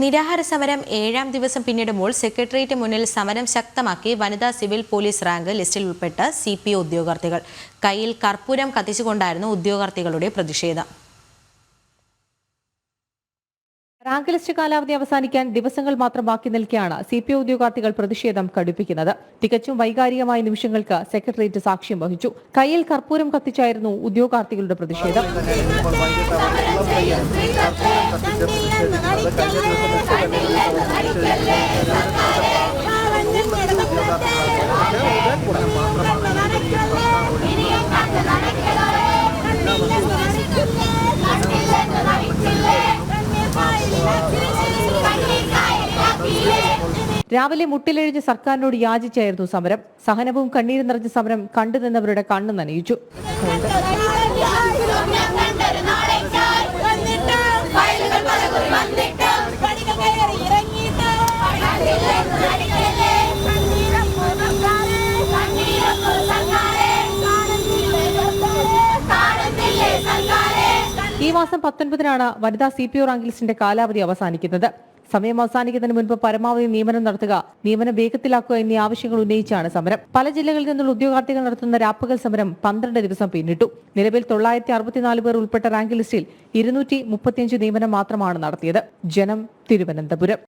നിരാഹാര സമരം 7ാം ദിവസം പിന്നിടുമ്പോൾ സെക്രട്ടേറിയറ്റ് മുന്നിൽ സമരം ശക്തമാക്കി വനിതാ സിവിൽ പോലീസ് റാങ്ക് ലിസ്റ്റിൽ ഉൾപ്പെട്ട CPO ഉദ്യോഗാർത്ഥികൾ. കയ്യിൽ കർപ്പൂരം കത്തിച്ചുകൊണ്ടായിരുന്നു ഉദ്യോഗാർത്ഥികളുടെ പ്രതിഷേധം. റാങ്ക് ലിസ്റ്റ് കാലാവധി അവസാനിക്കാൻ ദിവസങ്ങൾ മാത്രം ബാക്കി നിൽക്കെയാണ് CPO ഉദ്യോഗാർത്ഥികൾ പ്രതിഷേധം കടുപ്പിക്കുന്നത്. തികച്ചും വൈകാരികമായ നിമിഷങ്ങൾക്ക് സെക്രട്ടേറിയറ്റ് സാക്ഷ്യം വഹിച്ചു. കയ്യിൽ കർപ്പൂരം കത്തിച്ചായിരുന്നു ഉദ്യോഗാർത്ഥികളുടെ പ്രതിഷേധം. രാവിലെ മുട്ടിലെഴിഞ്ഞ് സർക്കാരിനോട് യാചിച്ചായിരുന്നു സമരം. സഹനവും കണ്ണീരും നിറഞ്ഞ സമരം കണ്ടുനിന്നവരുടെ കണ്ണു നനയിച്ചു. ഈ മാസം 19-നാണ് വനിതാ CPO റാങ്ക് ലിസ്റ്റിന്റെ കാലാവധി അവസാനിക്കുന്നത്. സമയം അവസാനിക്കുന്നതിന് മുൻപ് പരമാവധി നിയമനം നടത്തുക, നിയമനം വേഗത്തിലാക്കുക എന്നീ ആവശ്യങ്ങൾ ഉന്നയിച്ചാണ് സമരം. പല ജില്ലകളിൽ നിന്നുള്ള ഉദ്യോഗാർത്ഥികൾ നടത്തുന്ന രാപ്പകൽ സമരം 12 ദിവസം പിന്നിട്ടു. നിലവിൽ 964 പേർ ഉൾപ്പെട്ട റാങ്ക് ലിസ്റ്റിൽ 235 നിയമനം മാത്രമാണ് നടത്തിയത്. ജനം, തിരുവനന്തപുരം.